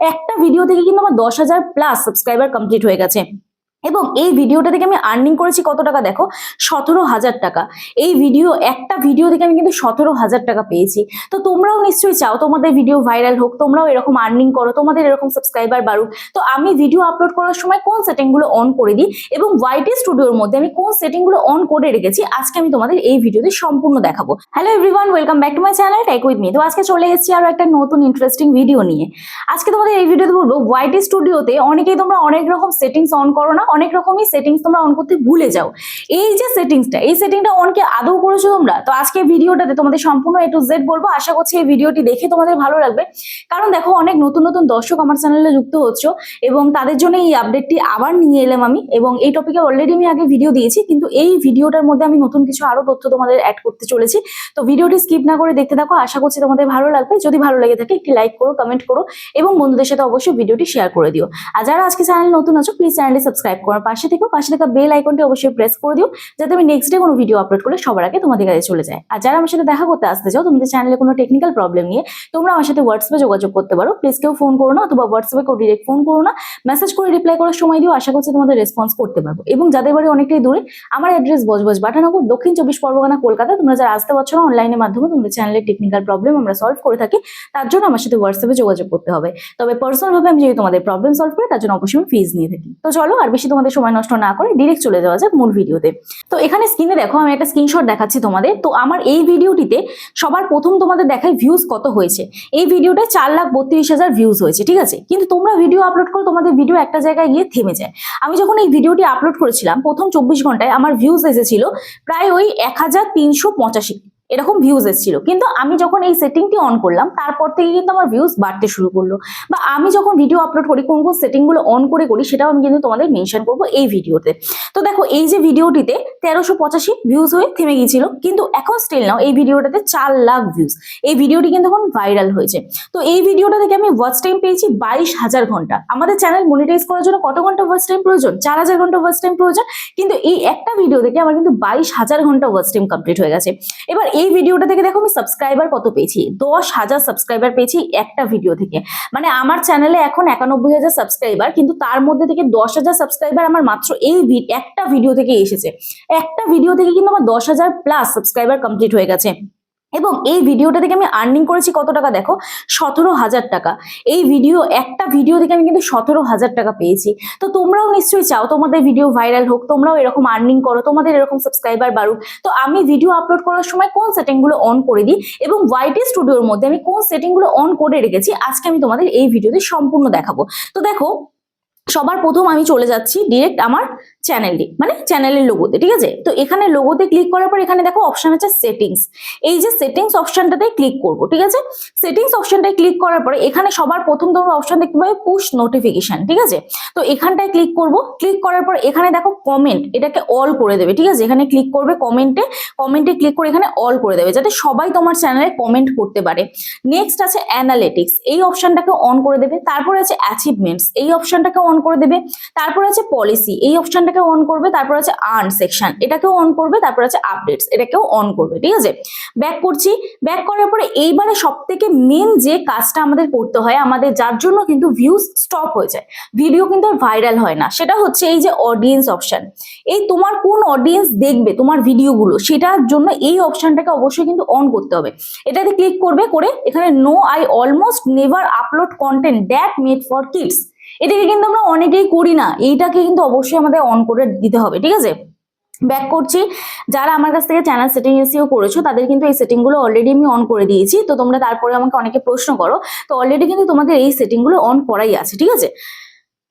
একটা ভিডিও থেকে কিন্তু আমার 10,000 প্লাস সাবস্ক্রাইবার কমপ্লিট হয়ে গেছে। এবং এই ভিডিওটা থেকে আমি আর্নিং করেছি কত টাকা দেখো, 17,000 টাকা। এই একটা ভিডিও থেকে আমি কিন্তু 17,000 টাকা পেয়েছি। তো তোমরাও নিশ্চয়ই চাও তোমাদের ভিডিও ভাইরাল হোক, তোমরাও এরকম আর্নিং করো, তোমাদের এরকম সাবস্ক্রাইবার বাড়ুক। তো আমি ভিডিও আপলোড করার সময় কোন সেটিং গুলো অন করে দিই এবং ওয়াইটি স্টুডিওর মধ্যে আমি কোন সেটিং গুলো অন করে রেখেছি, আজকে আমি তোমাদের এই ভিডিওতে সম্পূর্ণ দেখাবো। Hello everyone, welcome back to my channel tech with me. তো আজকে চলে এসেছি আরো একটা নতুন ইন্টারেস্টিং ভিডিও নিয়ে। আজকে তোমাদের এই ভিডিওতে বলবো ওয়াইটি স্টুডিওতে অনেকেই তোমরা অনেক রকম সেটিংস অন করো না, অনেক রকমই সেটিংস তোমরা অন করতে ভুলে যাও। এই যে সেটিংসটা, এই সেটিংটা অন কি আদৌ করেছো তোমরা? তো আজকে ভিডিওটাতে তোমাদের সম্পূর্ণ A to Z বলবো। আশা করছি এই ভিডিওটি দেখে তোমাদের ভালো লাগবে, কারণ দেখো অনেক নতুন নতুন দর্শক আমার চ্যানেলে যুক্ত হচ্ছে এবং তাদের জন্য এই আপডেটটি আবার নিয়ে এলাম আমি। এবং এই টপিকে অলরেডি আমি আগে ভিডিও দিয়েছি, কিন্তু এই ভিডিওটার মধ্যে আমি নতুন কিছু আরো তথ্য তোমাদের অ্যাড করতে চলেছি। তো ভিডিওটি স্কিপ না করে দেখতে থাকো, আশা করছি তোমাদের ভালো লাগবে। যদি ভালো লেগে থাকে একটি লাইক করো, কমেন্ট করো এবং বন্ধুদের সাথে অবশ্যই ভিডিওটি শেয়ার করে দিও। আর যারা আজকে চ্যানেল নতুন আছো প্লিজ চ্যানেলটি সাবস্ক্রাইব করো, পাশে থাকা বেল আইকনটি অবশ্যই প্রেস করে দিও, যাতে আমি নেক্সট ডে কোনো ভিডিও আপলোড করলে সবার আগে তোমাদের কাছে চলে যায়। আর যারা আমার সাথে দেখা করতে আসতে চাও, তোমাদের চ্যানেলে কোনো টেকনিক্যাল প্রবলেম নিয়ে, তোমরা আমার সাথে হোয়াটসঅ্যাপে যোগাযোগ করতে পারো। প্লিজ কেউ ফোন করো না, অথবা হোয়াটসঅ্যাপে কেউ ডিরেক্ট ফোন করো না, মেসেজ করে রিপ্লাই করার সময় দিও। আশা করছি তোমাদের রেসপন্স করতে পারবো। এবং যাদের বাড়ি অনেকটাই দূরে, আমার অ্যাড্রেস বজবজ বাটানগর, দক্ষিণ 24 পরগনা, কলকাতা। তোমরা যারা আসতে পারছো না, অনলাইনের মাধ্যমে তোমাদের চ্যানেলের টেকনিক্যাল প্রবলেম আমরা সলভ করে থাকি, তার জন্য আমার সাথে হোয়াটসঅ্যাপে যোগাযোগ করতে হবে। তবে পার্সোনাল ভাবে আমি যদি তোমাদের প্রবলেম সলভ করি, তার জন্য অবশ্যই আমি ফিজ নিয়ে থাকি। তো চলো আর বেশি তোমাদের সময় নষ্ট না করে ডিরেক্ট চলে যাওয়া যাক মূল ভিডিওতে। তো এখানে স্ক্রিনে দেখো আমি একটা স্ক্রিনশট দেখাচ্ছি তোমাদের। তো আমার এই ভিডিওটিতে সবার প্রথম তোমাদের দেখাই ভিউজ কত হয়েছে। এই ভিডিওটা 4,32,000 ভিউজ হয়েছে, ঠিক আছে। কিন্তু তোমরা ভিডিও আপলোড করো, তোমাদের ভিডিও একটা জায়গায় গিয়ে থেমে যায়। আমি যখন এই ভিডিওটি আপলোড করেছিলাম, প্রথম 24 ঘন্টায় আমার ভিউজ এসেছিল প্রায় ওই 1,385 এরকম ভিউজ এসেছিল। কিন্তু আমি যখন এই সেটিংটি অন করলাম, তারপর থেকে কিন্তু আমার ভিউজ বাড়তে শুরু করলো। বা আমি যখন ভিডিও আপলোড করি, কোন কোন সেটিং গুলো অন করে করি, সেটাও আমি কিন্তু তোমাদের মেনশন করবো এই ভিডিওতে। তো দেখো এই যে ভিডিওটিতে 1,385 ভিউজ হয়ে থেমে গিয়েছিল, কিন্তু এখন স্টিল নাও এই ভিডিওটাতে 4 লাখ ভিউজ। এই ভিডিওটি কিন্তু এখন ভাইরাল হয়েছে। তো এই ভিডিওটা থেকে আমি ওয়াচ টাইম পেয়েছি 22,000 ঘন্টা। আমাদের চ্যানেল মনিটাইজ করার জন্য কত ঘন্টা ওয়াচ টাইম প্রয়োজন? 4,000 ঘন্টা ওয়াচ টাইম প্রয়োজন। কিন্তু এই একটা ভিডিও থেকে আমার কিন্তু 22,000 ঘন্টা ওয়াচ টাইম কমপ্লিট হয়ে গেছে। এবার এই ভিডিওটা থেকে দেখো আমি সাবস্ক্রাইবার কত পেয়েছি, 10,000 সাবস্ক্রাইবার পেয়েছি একটা ভিডিও থেকে। মানে আমার চ্যানেলে এখন 91,000 সাবস্ক্রাইবার, কিন্তু তার মধ্যে থেকে 10,000 সাবস্ক্রাইবার আমার মাত্র এই একটা ভিডিও থেকে এসেছে। একটা ভিডিও থেকে কিন্তু আমার 10,000 প্লাস সাবস্ক্রাইবার কমপ্লিট হয়ে গেছে। এবং এই ভিডিওটা থেকে আমি আর্নিং করেছি কত টাকা দেখো, 17,000 টাকা। একটা ভিডিও থেকে আমি কিন্তু 17,000 টাকা পেয়েছি। তো তোমরাও নিশ্চয়ই চাও তোমাদের ভিডিও ভাইরাল হোক, তোমরাও এরকম আর্নিং করো, তোমাদের এরকম সাবস্ক্রাইবার বাড়ুক। তো আমি ভিডিও আপলোড করার সময় কোন সেটিং গুলো অন করে দিই এবং ওয়াইটি স্টুডিওর মধ্যে আমি কোন সেটিং গুলো অন করে রেখেছি, আজকে আমি তোমাদের এই ভিডিওতে সম্পূর্ণ দেখাবো। তো দেখো সবার প্রথম আমি চলে যাচ্ছি ডিরেক্ট আমার চ্যানেলটি, মানে চ্যানেলের লোগোতে, ঠিক আছে। তো এখানে লোগোতে ক্লিক করার পর এখানে দেখো অপশন আছে সেটিংস। এই যে সেটিংস অপশনটাতে ক্লিক করব, ঠিক আছে। সেটিংস অপশনটায় ক্লিক করার পরে এখানে সবার প্রথম তোমরা অপশন দেখতে পাবে পুশ নোটিফিকেশন, ঠিক আছে। তো এখানটায় ক্লিক করব। ক্লিক করার পর এখানে দেখো কমেন্ট, এটাকে অল করে দেবে, ঠিক আছে। এখানে ক্লিক করবে কমেন্টে ক্লিক করে এখানে অল করে দেবে, যাতে সবাই তোমার চ্যানেলে কমেন্ট করতে পারে। নেক্সট আছে অ্যানালিটিক্স, এই অপশনটাকে অন করে দেবে। তারপরে আছে অ্যাচিভমেন্টস, এই অপশনটাকে অন করে দেবে। তারপর আছে পলিসি, এই অপশনটাকে অন করবে। তারপর আছে আর্ন সেকশন, এটাকেও অন করবে। তারপর আছে আপডেটস, এটাকেও অন করবে, ঠিক আছে। ব্যাক করছি। ব্যাক করার পরে এইবারে সব থেকে মেন যে কাজটা আমাদের করতে হয়, আমাদের যার জন্য কিন্তু ভিউজ স্টপ হয়ে যায়, ভিডিও কিন্তু ভাইরাল হয় না, সেটা হচ্ছে এই যে অডিয়েন্স অপশন। এই তোমার কোন অডিয়েন্স দেখবে তোমার ভিডিওগুলো, সেটার জন্য এই অপশনটাকে অবশ্যই কিন্তু অন করতে হবে। এটাতে ক্লিক করবে, করে এখানে no I almost never upload content that made for kids, এটাকে কিন্তু আমরা অনেকেই করি না, এইটাকে কিন্তু অবশ্যই আমাদের অন করে দিতে হবে, ঠিক আছে। ব্যাক করছি। যারা আমার কাছ থেকে চ্যানেল সেটিং এসিও করেছো, তাদের কিন্তু এই সেটিং গুলো অলরেডি আমি অন করে দিয়েছি। তো তোমরা তারপরে আমাকে অনেকে প্রশ্ন করো, তো অলরেডি কিন্তু তোমাদের এই সেটিং গুলো অন করাই আছে, ঠিক আছে।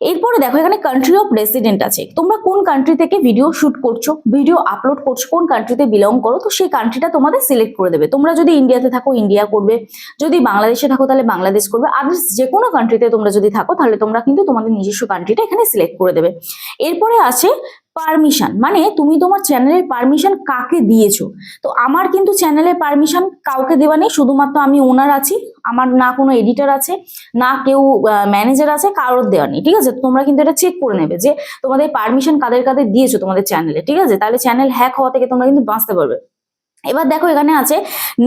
এরপরে দেখো এখানে কান্ট্রি অফ রেসিডেন্ট আছে, তোমরা কোন কান্ট্রি থেকে ভিডিও শুট করছো, ভিডিও আপলোড করছো, কোন কান্ট্রিতে বিলং করো, তো সেই কান্ট্রিটা তোমাদের সিলেক্ট করে দেবে। তোমরা যদি ইন্ডিয়াতে থাকো ইন্ডিয়া করবে, যদি বাংলাদেশে থাকো তাহলে বাংলাদেশ করবে, আদার্স যে কোনো কান্ট্রিতে তোমরা যদি থাকো তাহলে তোমরা কিন্তু তোমাদের নিজস্ব কান্ট্রিটা এখানে সিলেক্ট করে দেবে। এরপরে আছে পারমিশন, মানে তুমি তোমার চ্যানেলের পারমিশন কাকে দিয়েছো। তো আমার কিন্তু চ্যানেলের পারমিশন কাউকে দেওয়া নেই, শুধুমাত্র আমি ওনার আছি, আমার না কোনো এডিটর আছে, না কেউ ম্যানেজার আছে, কারোর দেওয়া নেই, ঠিক আছে। তোমরা কিন্তু এটা চেক করে নেবে যে তোমাদের পারমিশন কাদের কাদের দিয়েছো তোমাদের চ্যানেলে, ঠিক আছে। তাহলে চ্যানেল হ্যাক হওয়া থেকে তোমরা কিন্তু বাঁচতে পারবে। এবার দেখো এখানে আছে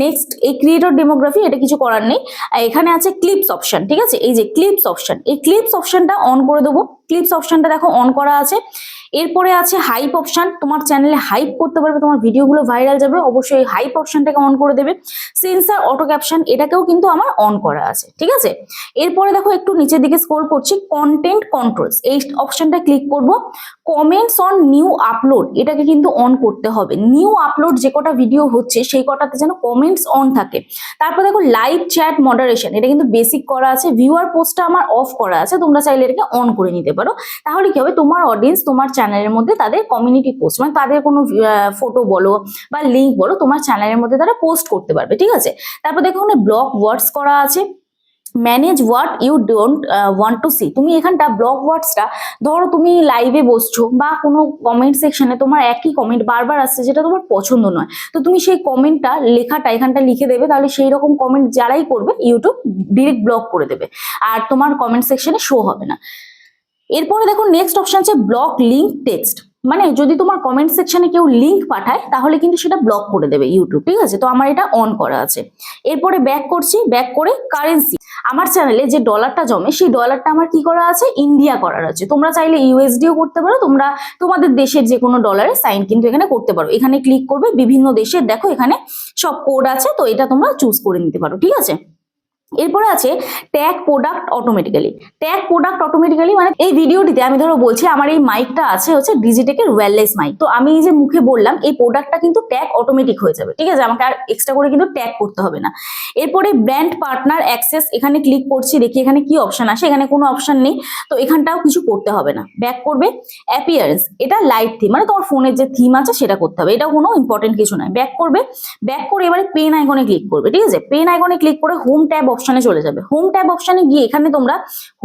নেক্সট এই ক্রিয়েটর ডেমোগ্রাফি, এটা কিছু করার নেই। এখানে আছে ক্লিপস অপশন, ঠিক আছে, এই যে ক্লিপস অপশন, এই ক্লিপস অপশনটা অন করে দেবো। ক্লিপস অপশনটা দেখো অন করা আছে। এরপরে আছে হাইপ অপশন, তোমার চ্যানেলে হাইপ করতে পারবে, তোমার ভিডিওগুলো ভাইরাল যাবে, অবশ্যই হাইপ অপশনটাকে অন করে দেবে। সেন্সার অটো ক্যাপশন, এটাকেও কিন্তু আমার অন করা আছে, ঠিক আছে। এরপরে দেখো একটু নিচের দিকে স্ক্রল করছি, কন্টেন্ট কন্ট্রোলস, এই অপশনটা ক্লিক করব। কমেন্টস অন নিউ আপলোড, এটাকে কিন্তু অন করতে হবে। নিউ আপলোড যে কটা ভিডিও হচ্ছে সেই কটাতে যেন কমেন্টস অন থাকে। তারপর দেখো লাইভ চ্যাট মডারেশন, এটা কিন্তু বেসিক করা আছে। ভিউয়ার পোস্টটা আমার অফ করা আছে, তোমরা চাইলে এটাকে অন করে নিতে পারো। তাহলে কি হবে, তোমার অডিয়েন্স তোমার চ্যানেলের মধ্যে তাদের কমিউনিটি পোস্ট, মানে তাদের কোনো ফটো বলো বা লিঙ্ক বলো, তোমার চ্যানেলের মধ্যে তারা পোস্ট করতে পারবে, ঠিক আছে। তারপর দেখো ওখানে ব্লক ওয়ার্ডস করা আছে। Manage what you don't want to see, তুমি এখানটা ব্লক ওয়ার্ডসটা, ধরো তুমি লাইভে বসছো বা কোনো কমেন্ট সেকশনে তোমার একই কমেন্ট বারবার আসছে যেটা তোমার পছন্দ নয়, তো তুমি সেই কমেন্টটা লেখাটা এখানটা লিখে দেবে, তাহলে সেই রকম কমেন্ট যারাই করবে ইউটিউব ডিরেক্ট ব্লক করে দেবে, আর তোমার কমেন্ট সেকশনে শো হবে না। এরপরে দেখো নেক্সট অপশন আছে ব্লক লিঙ্ক টেক্সট, মানে যদি তোমার কমেন্ট সেকশনে কেউ লিঙ্ক পাঠায় তাহলে কিন্তু সেটা ব্লক করে দেবে ইউটিউব, ঠিক আছে। তো আমার এটা অন করা আছে। এরপরে ব্যাক করছি, ব্যাক করে কারেন্সি, আমার চ্যানেলে যে ডলারটা জমে সেই ডলারটা আমার কি করা আছে, ইন্ডিয়া করার আছে। তোমরা চাইলে ইউএসডিও করতে পারো, তোমরা তোমাদের দেশের যে কোনো ডলারে সাইন কিন্তু এখানে করতে পারো। এখানে ক্লিক করবে, বিভিন্ন দেশের দেখো এখানে সব কোড আছে, তো এটা তোমরা চুজ করে নিতে পারো, ঠিক আছে। এরপরে আছে tag product automatically. Tag product automatically মানে এই ভিডিওটিতে আমি ধরো বলছি আমার এই মাইকটা আছে হচ্ছে ডিজিটেকের ওয়্যারলেস মাইক, তো আমি এই যে মুখে বললাম এই প্রোডাক্টটা কিন্তু ট্যাগ অটোমেটিক হয়ে যাবে, ঠিক আছে, আমাকে আর এক্সট্রা করে কিন্তু ট্যাগ করতে হবে না। এরপরে ব্র্যান্ড পার্টনার অ্যাক্সেস, এখানে ক্লিক করছি, দেখি এখানে কি অপশন আসে, এখানে কোনো অপশন নেই, তো এখানটাও কিছু করতে হবে না। ব্যাক করবে। অ্যাপিয়ারেন্স, এটা লাইট থিম, মানে তোমার ফোনের যে থিম আছে সেটা করতে হবে, এটাও কোনো ইম্পর্টেন্ট কিছু নয়। ব্যাক করবে। ব্যাক করে এবারে পেন আইকনে ক্লিক করবে, ঠিক আছে। পেন আইকনে ক্লিক করে হোম ট্যাব অপশনে চলে যাবে। হোম ট্যাব অপশনে গিয়ে এখানে তোমরা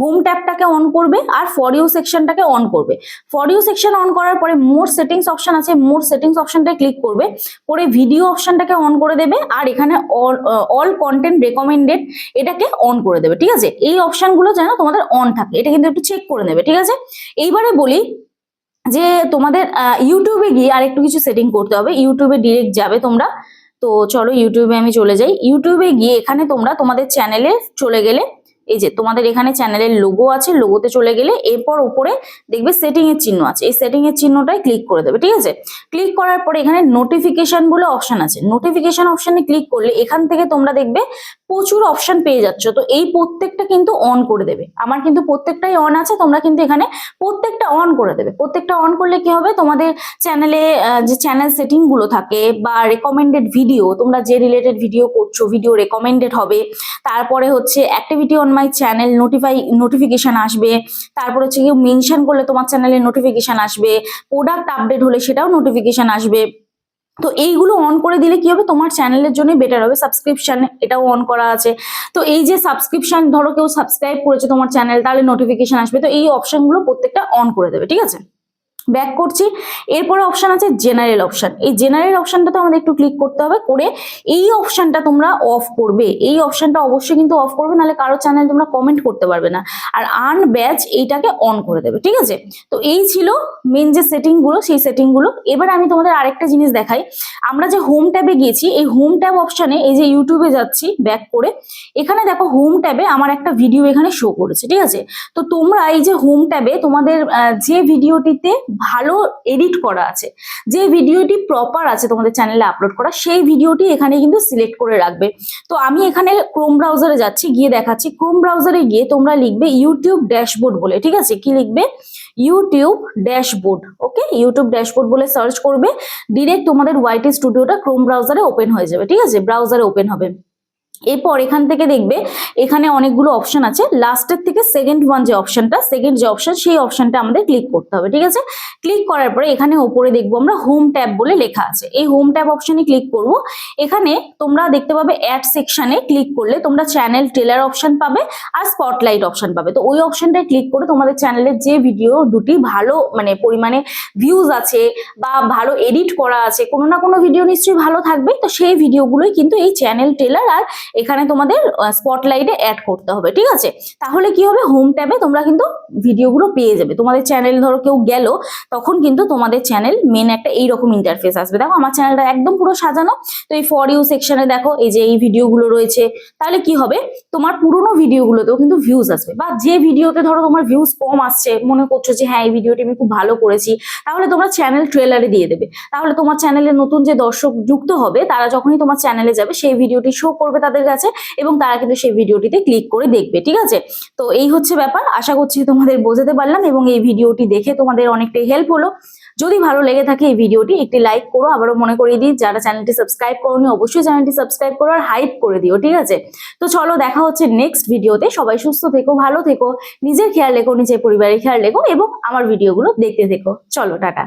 হোম ট্যাবটাকে অন করবে আর ফর ইউ সেকশনটাকে অন করবে। ফর ইউ সেকশন অন করার পরে মোর সেটিংস অপশন আছে, মোর সেটিংস অপশনটায় ক্লিক করবে, করে ভিডিও অপশনটাকে অন করে দেবে, আর এখানে অল কন্টেন্ট রেকমেন্ডেড এটাকে অন করে দেবে, ঠিক আছে। এই অপশনগুলো যেন তোমাদের অন থাকে, এটা কিন্তু একটু চেক করে নেবে, ঠিক আছে। এইবারে বলি যে তোমাদের ইউটিউবে গিয়ে আরেকটু কিছু সেটিং করতে হবে। ইউটিউবে ডিরেক্ট যাবে তোমরা, তো চলো ইউটিউবে আমি চলে যাই। ইউটিউবে গিয়ে এখানে তোমরা তোমাদের চ্যানেলে চলে গেলে, এই যে তোমাদের এখানে চ্যানেলের লোগো আছে, লোগোতে চলে গেলে এরপর উপরে দেখবে সেটিং এর চিহ্ন আছে, এই সেটিং এর চিহ্নটাই ক্লিক করে দেবে, ঠিক আছে। ক্লিক করার পরে এখানে নোটিফিকেশন বলে অপশন আছে, নোটিফিকেশন অপশনে ক্লিক করলে এখান থেকে তোমরা দেখবে প্রচুর অপশন পেয়ে যাচ্ছ, তো এই প্রত্যেকটা কিন্তু অন করে দেবে। আমার কিন্তু প্রত্যেকটাই অন আছে, তোমরা কিন্তু এখানে প্রত্যেকটা অন করে দেবে। প্রত্যেকটা অন করলে কি হবে, তোমাদের চ্যানেলে যে চ্যানেল সেটিং গুলো থাকে বা রেকমেন্ডেড ভিডিও, তোমরা যে রিলেটেড ভিডিও করছো ভিডিও রেকমেন্ডেড হবে। তারপরে হচ্ছে activity on my channel notification আসবে। তারপর হচ্ছে কেউ মেনশন করলে তোমার চ্যানেলে নোটিফিকেশন আসবে। প্রোডাক্ট আপডেট হলে সেটাও নোটিফিকেশন আসবে। তো এইগুলো অন করে দিলে কি হবে, তোমার চ্যানেলের জন্য বেটার হবে। সাবস্ক্রিপশন এটাও অন করা আছে, তো এই যে সাবস্ক্রিপশন, ধরো কেউ সাবস্ক্রাইব করেছে তোমার চ্যানেল, তাহলে নোটিফিকেশন আসবে, তো এই অপশনগুলো প্রত্যেকটা অন করে দেবে, ঠিক আছে। ব্যাক করছি। এরপরে অপশন আছে জেনারেল অপশন, এই জেনারেল অপশনটাতে আমাদের একটু ক্লিক করতে হবে, করে এই অপশনটা তোমরা অফ করবে। এই অপশনটা অবশ্যই কিন্তু অফ করবে, নাহলে কারো চ্যানেল তোমরা কমেন্ট করতে পারবে না। আর আর্ন ব্যাচ এইটাকে অন করে দেবে, ঠিক আছে। তো এই ছিল মেন যে সেটিং গুলো, সেই সেটিং গুলো। এবার আমি তোমাদের আরেকটা জিনিস দেখাই। আমরা যে হোম ট্যাবে গিয়েছি, এই হোম ট্যাব অপশনে এই যে ইউটিউবে যাচ্ছি ব্যাক করে, এখানে দেখো হোম ট্যাবে আমার একটা ভিডিও এখানে শো করেছে, ঠিক আছে। তো তোমরা এই যে হোম ট্যাবে তোমাদের যে ভিডিওটিতে ভালো এডিট করা আছে, যে ভিডিওটি প্রপার আছে তোমাদের চ্যানেলে আপলোড করা, সেই ভিডিওটি এখানে কিন্তু সিলেক্ট করে রাখবে। তো আমি এখানে ক্রোম ব্রাউজারে যাচ্ছি, গিয়ে দেখাচ্ছি। ক্রোম ব্রাউজারে গিয়ে তোমরা লিখবে ইউটিউব ড্যাশবোর্ড বলে, ঠিক আছে। কি লিখবে, ইউটিউব ড্যাশবোর্ড, ওকে, ইউটিউব ড্যাশবোর্ড বলে সার্চ করবে, ডিরেক্ট তোমাদের ওয়াইটি স্টুডিওটা ক্রোম ব্রাউজারে ওপেন হয়ে যাবে, ঠিক আছে, ব্রাউজারে ওপেন হবে। এরপর এখান থেকে দেখবে এখানে অনেকগুলো অপশন আছে, লাস্টের থেকে সেকেন্ড যে অপশন সেই অপশনটা আমাদের ক্লিক করতে হবে, ঠিক আছে। ক্লিক করার পরে এখানে উপরে দেখবো আমরা হোম ট্যাব বলে লেখা আছে, এই হোম ট্যাব অপশনে ক্লিক করব। এখানে তোমরা দেখতে পাবে অ্যাড সেকশনে ক্লিক করলে তোমরা চ্যানেল টেলার অপশন পাবে আর স্পটলাইট অপশন পাবে। তো ওই অপশনটায় ক্লিক করে তোমাদের চ্যানেলের যে ভিডিও দুটি ভালো মানে পরিমাণে ভিউজ আছে বা ভালো এডিট করা আছে, কোনো না কোনো ভিডিও নিশ্চয়ই ভালো থাকবে, তো সেই ভিডিওগুলোই কিন্তু এই চ্যানেল টেলার আর এখানে তোমাদের স্পটলাইটে অ্যাড করতে হবে, ঠিক আছে? তাহলে কি হবে, হোম ট্যাবে তোমরা কিন্তু ভিডিওগুলো পেয়ে যাবে। তোমাদের চ্যানেল ধরো কেউ গেল, তখন কিন্তু তোমাদের চ্যানেল মেন একটা এইরকম ইন্টারফেস আসবে। দেখো আমার চ্যানেলটা একদম পুরো সাজানো। তো এই ফর ইউ সেকশনে দেখো এই যে এই ভিডিওগুলো রয়েছে। তাহলে কি হবে, তোমার পুরোনো ভিডিওগুলোতেও কিন্তু ভিউজ আসবে। বা যে ভিডিওতে ধরো তোমার ভিউজ কম আসছে, মনে করছো যে হ্যাঁ এই ভিডিওটি আমি খুব ভালো করেছি, তাহলে তোমরা চ্যানেল ট্রেলারে দিয়ে দেবে। তাহলে তোমার চ্যানেলে নতুন যে দর্শক যুক্ত হবে, তারা যখনই তোমার চ্যানেলে যাবে সেই ভিডিওটি শো করবে তাদের কাছে, এবং তারা কিন্তু সেই ভিডিওটিতে ক্লিক করে দেখবে, ঠিক আছে? তো এই হচ্ছে ব্যাপার। আশা করছি তোমাদের বোঝাতে পারলাম এবং এই ভিডিওটি দেখে তোমাদের অনেকটাই হেল্প হলো। যদি ভালো লেগে থাকে এই ভিডিওটি একটি লাইক করো। আবারও মনে করিয়ে দিই, যারা চ্যানেলটি সাবস্ক্রাইব করোনি অবশ্যই চ্যানেলটি সাবস্ক্রাইব করো আর হাইপ করে দিও, ঠিক আছে? তো চলো দেখা হচ্ছে নেক্সট ভিডিওতে। সবাই সুস্থ থেকো, ভালো থেকো, নিজের খেয়াল রেখো, নিজের পরিবারের খেয়াল রেখো এবং আমার ভিডিওগুলো দেখতে থেকো। চলো টাটা।